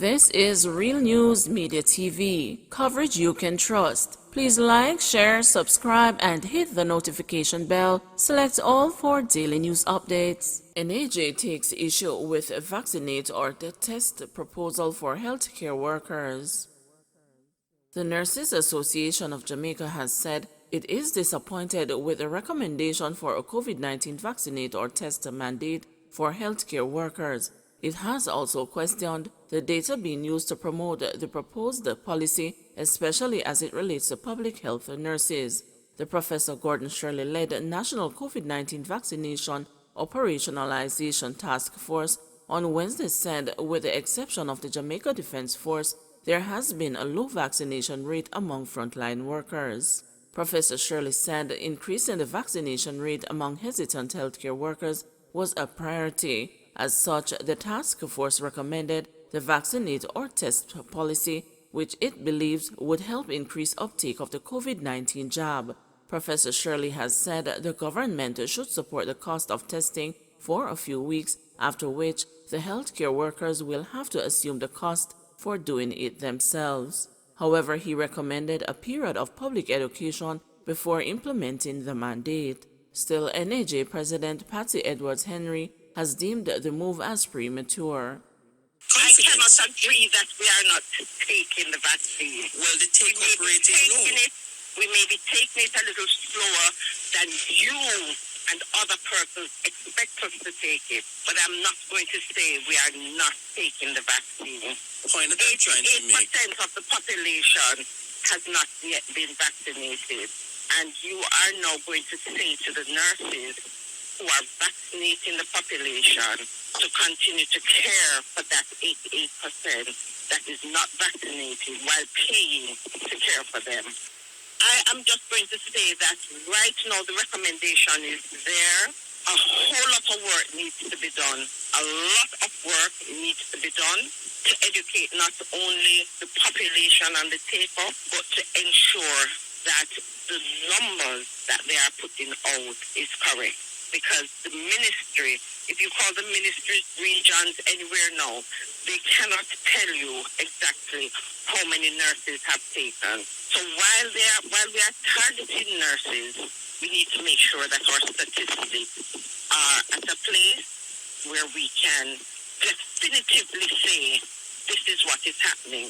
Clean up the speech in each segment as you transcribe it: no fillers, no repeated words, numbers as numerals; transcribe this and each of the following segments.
This is Real News Media TV, coverage you can trust. Please like, share, subscribe, and hit the notification bell. Select all for daily news updates. NAJ takes issue with vaccinate or test proposal for healthcare workers. The Nurses Association of Jamaica has said it is disappointed with the recommendation for a COVID-19 vaccinate or test mandate for healthcare workers. It has also questioned the data being used to promote the proposed policy, especially as it relates to public health nurses. The Professor Gordon Shirley-led National COVID-19 Vaccination Operationalization Task Force on Wednesday said, with the exception of the Jamaica Defense Force, there has been a low vaccination rate among frontline workers. Professor Shirley said increasing the vaccination rate among hesitant healthcare workers was a priority. As such, the task force recommended the vaccinate or test policy, which it believes would help increase uptake of the COVID-19 jab. Professor Shirley has said the government should support the cost of testing for a few weeks, after which the healthcare workers will have to assume the cost for doing it themselves. However, he recommended a period of public education before implementing the mandate. Still, NAJ President Patsy Edwards Henry has deemed the move as premature. I cannot agree that we are not taking the vaccine. Well, the take-up rate is low. We may be taking it a little slower than you and other persons expect us to take it. But I'm not going to say we are not taking the vaccine. Point that I'm trying to make. 8% of the population has not yet been vaccinated. And you are now going to say to the nurses who are vaccinating the population to continue to care for that 88% that is not vaccinated while paying to care for them. I am just going to say that right now the recommendation is there. A whole lot of work needs to be done. A lot of work needs to be done to educate not only the population and the take-up, but to ensure that the numbers that they are putting out is correct. Because the ministry, if you call the ministries, regions, anywhere now, they cannot tell you exactly how many nurses have taken. So while we are targeting nurses, we need to make sure that our statistics are at a place where we can definitively say this is what is happening.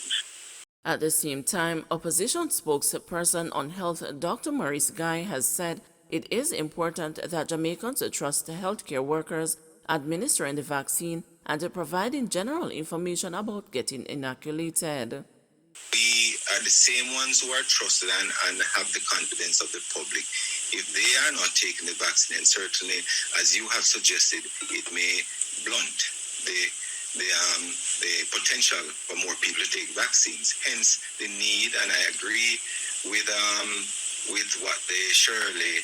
At the same time, opposition spokesperson on health Dr. Maurice Guy has said it is important that Jamaicans trust healthcare workers administering the vaccine and providing general information about getting inoculated. We are the same ones who are trusted and have the confidence of the public. If they are not taking the vaccine, and certainly, as you have suggested, it may blunt the potential for more people to take vaccines. Hence, the need, and I agree with what the Shirley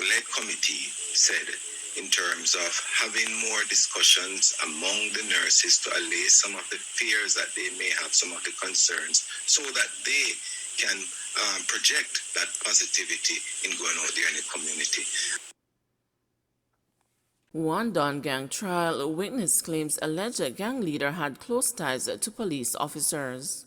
led committee said in terms of having more discussions among the nurses to allay some of the fears that they may have, some of the concerns, so that they can project that positivity in going out there in the community. One Don gang trial witness claims alleged gang leader had close ties to police officers.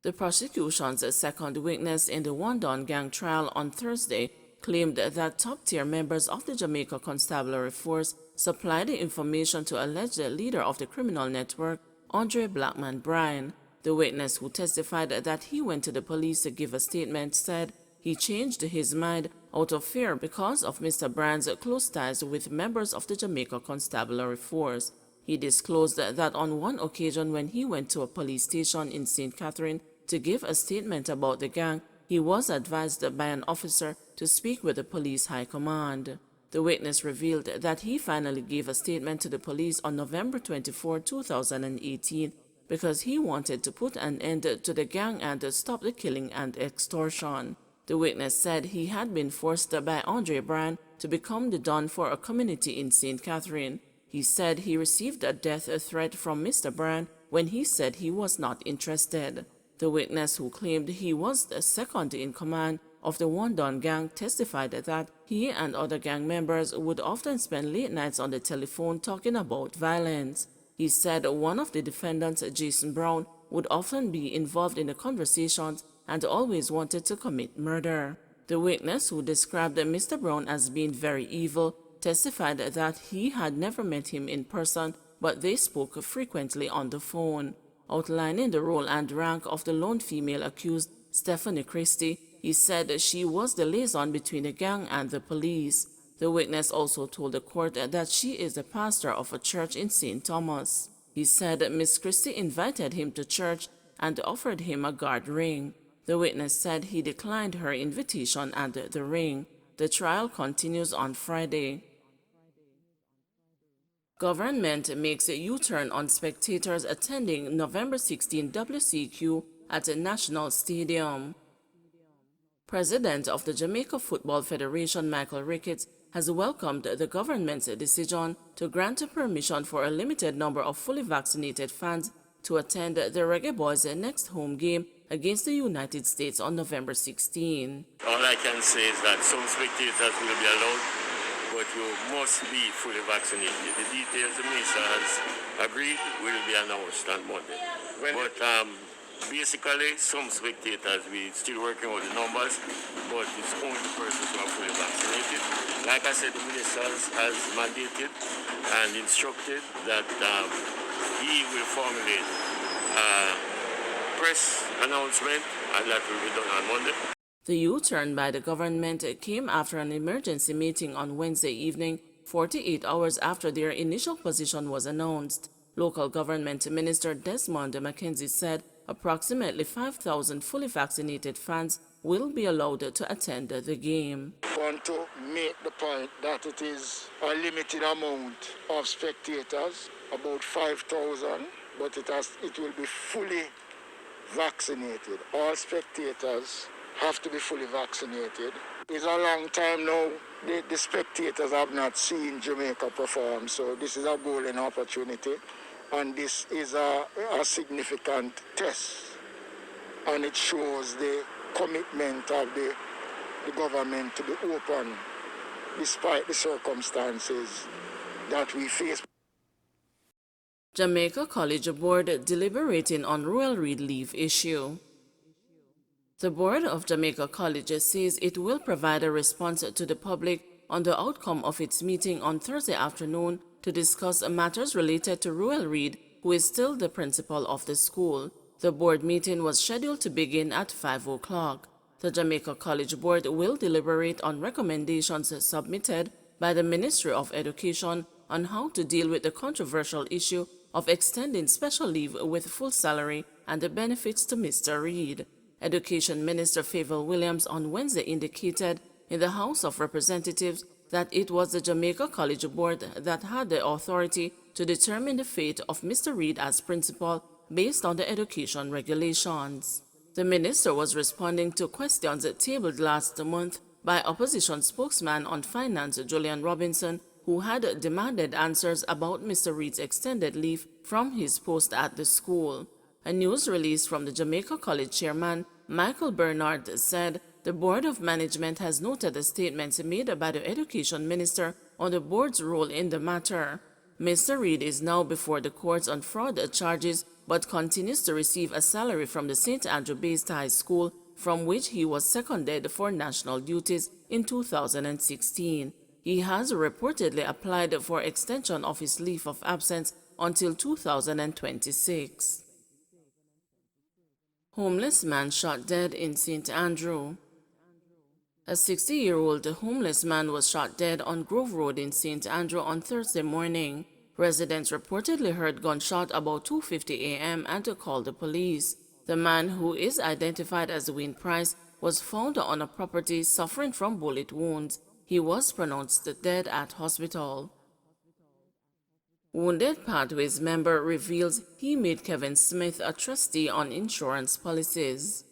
The prosecution's second witness in the One Don gang trial on Thursday claimed that top-tier members of the Jamaica Constabulary Force supplied the information to alleged leader of the criminal network, Andre Blackman Bryan. The witness, who testified that he went to the police to give a statement, said he changed his mind out of fear because of Mr. Bryan's close ties with members of the Jamaica Constabulary Force. He disclosed that on one occasion when he went to a police station in St. Catherine to give a statement about the gang, he was advised by an officer to speak with the police high command. The witness revealed that he finally gave a statement to the police on November 24, 2018, because he wanted to put an end to the gang and stop the killing and extortion. The witness said he had been forced by Andre Bryan to become the Don for a community in St. Catherine. He said he received a death threat from Mr. Bryan when he said he was not interested. The witness, who claimed he was the second in command of the One Don gang, testified that he and other gang members would often spend late nights on the telephone talking about violence. He said one of the defendants, Jason Brown, would often be involved in the conversations and always wanted to commit murder. The witness, who described Mr. Brown as being very evil, testified that he had never met him in person, but they spoke frequently on the phone. Outlining the role and rank of the lone female accused, Stephanie Christie, he said she was the liaison between the gang and the police. The witness also told the court that she is the pastor of a church in St. Thomas. He said Miss Christie invited him to church and offered him a guard ring. The witness said he declined her invitation and the ring. The trial continues on Friday. Government makes a U-turn on spectators attending November 16 WCQ at a national stadium. President of the Jamaica Football Federation, Michael Ricketts, has welcomed the government's decision to grant permission for a limited number of fully vaccinated fans to attend the Reggae Boys' next home game against the United States on November 16. All I can say is that some spectators will be allowed, but you must be fully vaccinated. The details the minister has agreed will be announced on Monday. Basically, some spectators, we're still working on the numbers, but it's only persons who are fully vaccinated. Like I said, the minister has mandated and instructed that he will formulate a press announcement, and that will be done on Monday. The U-turn by the government came after an emergency meeting on Wednesday evening, 48 hours after their initial position was announced. Local government minister Desmond McKenzie said approximately 5,000 fully vaccinated fans will be allowed to attend the game. I want to make the point that it is a limited amount of spectators, about 5,000, but it will be fully vaccinated. All spectators have to be fully vaccinated. It's a long time now the spectators have not seen Jamaica perform, so this is a golden opportunity, and this is a significant test, and it shows the commitment of the government to be open despite the circumstances that we face. Jamaica College Board deliberating on Royal Reid leave issue. The Board of Jamaica College says it will provide a response to the public on the outcome of its meeting on Thursday afternoon to discuss matters related to Royal Reid, who is still the principal of the school. The board meeting was scheduled to begin at 5 o'clock. The Jamaica College Board will deliberate on recommendations submitted by the Ministry of Education on how to deal with the controversial issue of extending special leave with full salary and the benefits to Mr. Reid. Education Minister Favour Williams on Wednesday indicated in the House of Representatives that it was the Jamaica College Board that had the authority to determine the fate of Mr. Reid as principal based on the education regulations. The minister was responding to questions tabled last month by opposition spokesman on finance Julian Robinson, who had demanded answers about Mr. Reid's extended leave from his post at the school. A news release from the Jamaica College chairman, Michael Bernard, said the Board of Management has noted the statements made by the Education Minister on the board's role in the matter. Mr. Reid is now before the courts on fraud charges but continues to receive a salary from the St. Andrew-based high school from which he was seconded for national duties in 2016. He has reportedly applied for extension of his leave of absence until 2026. Homeless man shot dead in St. Andrew. A 60-year-old homeless man was shot dead on Grove Road in St. Andrew on Thursday morning. Residents reportedly heard gunshot about 2:50 a.m. and called the police. The man, who is identified as Wayne Price, was found on a property suffering from bullet wounds. He was pronounced dead at hospital. Wounded Pathways member reveals he made Kevin Smith a trustee on insurance policies.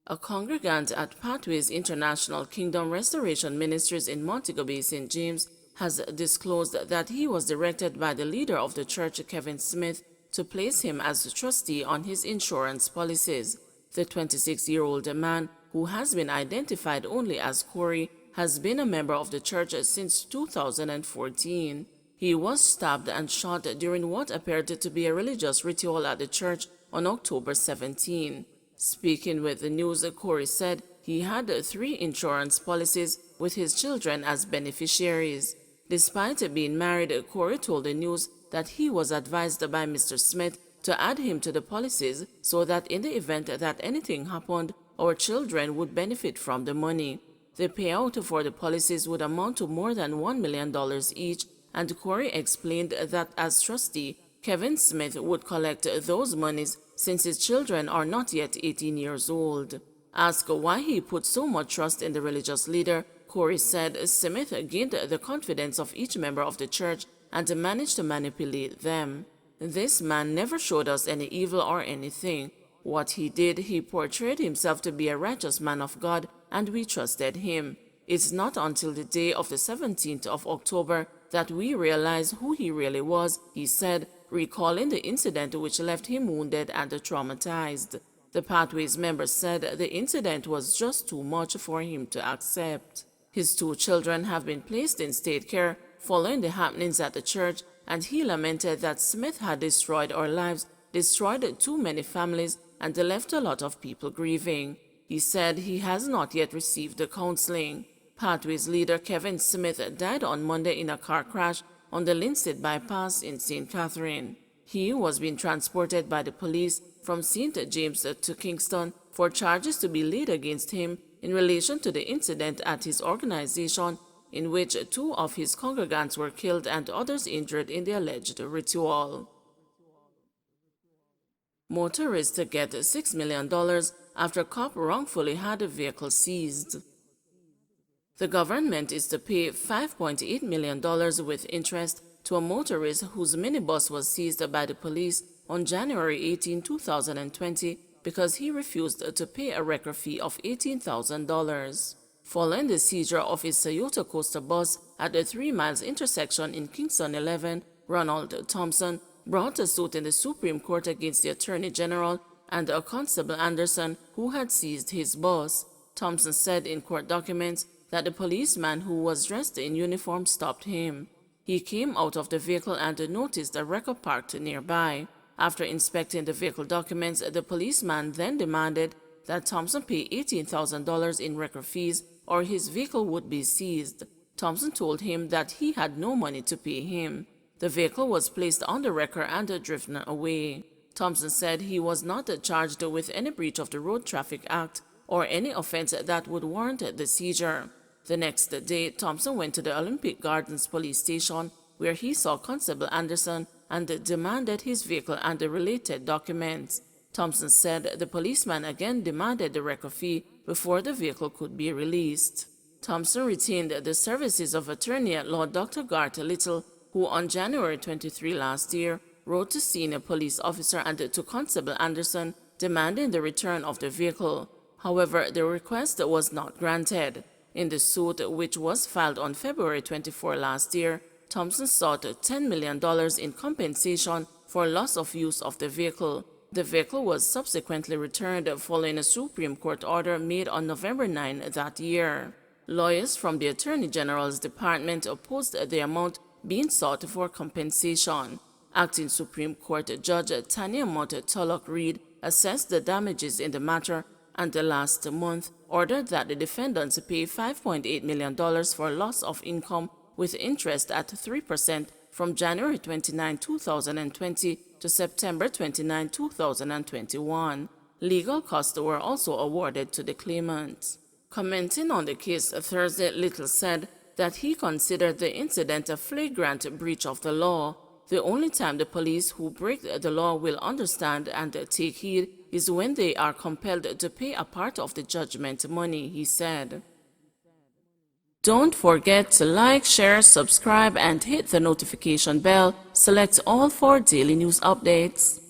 A congregant at Pathways International Kingdom Restoration Ministries in Montego Bay, St. James, has disclosed that he was directed by the leader of the church, Kevin Smith, to place him as a trustee on his insurance policies. The 26-year-old man, who has been identified only as Corey, has been a member of the church since 2014. He was stabbed and shot during what appeared to be a religious ritual at the church on October 17. Speaking with the news, Corey said he had 3 insurance policies with his children as beneficiaries. Despite being married, Corey told the news that he was advised by Mr. Smith to add him to the policies so that in the event that anything happened, our children would benefit from the money. The payout for the policies would amount to more than $1 million each, and Corey explained that as trustee, Kevin Smith would collect those monies since his children are not yet 18 years old. Asked why he put so much trust in the religious leader, Corey said Smith gained the confidence of each member of the church and managed to manipulate them. This man never showed us any evil or anything. What he did, he portrayed himself to be a righteous man of God, and we trusted him. It's not until the day of the 17th of October that we realized who he really was, he said, recalling the incident which left him wounded and traumatized. The Pathways member said the incident was just too much for him to accept. His 2 children have been placed in state care following the happenings at the church, and he lamented that Smith had destroyed our lives, destroyed too many families, and left a lot of people grieving. He said he has not yet received the counseling. Pathways leader Kevin Smith died on Monday in a car crash on the Linstead bypass in St. Catherine. He was being transported by the police from St. James to Kingston for charges to be laid against him in relation to the incident at his organization in which 2 of his congregants were killed and others injured in the alleged ritual. Motorists get $6 million after cop wrongfully had a vehicle seized. The government is to pay $5.8 million with interest to a motorist whose minibus was seized by the police on January 18, 2020 because he refused to pay a record fee of $18,000. Following the seizure of his Toyota Coaster bus at the 3 Miles intersection in Kingston 11, Ronald Thompson brought a suit in the Supreme Court against the Attorney General and a Constable Anderson who had seized his bus. Thompson said in court documents that the policeman who was dressed in uniform stopped him. He came out of the vehicle and noticed a wrecker parked nearby. After inspecting the vehicle documents, the policeman then demanded that Thompson pay $18,000 in record fees or his vehicle would be seized. Thompson told him that he had no money to pay him. The vehicle was placed on the wrecker and driven away. Thompson said he was not charged with any breach of the Road Traffic Act or any offense that would warrant the seizure. The next day, Thompson went to the Olympic Gardens police station where he saw Constable Anderson and demanded his vehicle and the related documents. Thompson said the policeman again demanded the record fee before the vehicle could be released. Thompson retained the services of attorney-at-law Dr. Garth Little, who on January 23 last year wrote to senior police officer and to Constable Anderson demanding the return of the vehicle. However, the request was not granted. In the suit, which was filed on February 24 last year, Thompson sought $10 million in compensation for loss of use of the vehicle. The vehicle was subsequently returned following a Supreme Court order made on November 9 that year. Lawyers from the Attorney General's Department opposed the amount being sought for compensation. Acting Supreme Court Judge Tanya Mott-Tulloch Reed assessed the damages in the matter and last month ordered that the defendants pay $5.8 million for loss of income with interest at 3% from January 29, 2020 to September 29, 2021. Legal costs were also awarded to the claimants. Commenting on the case Thursday, Little said that he considered the incident a flagrant breach of the law. The only time the police who break the law will understand and take heed is when they are compelled to pay a part of the judgment money, he said. Don't forget to like, share, subscribe, and hit the notification bell. Select all for daily news updates.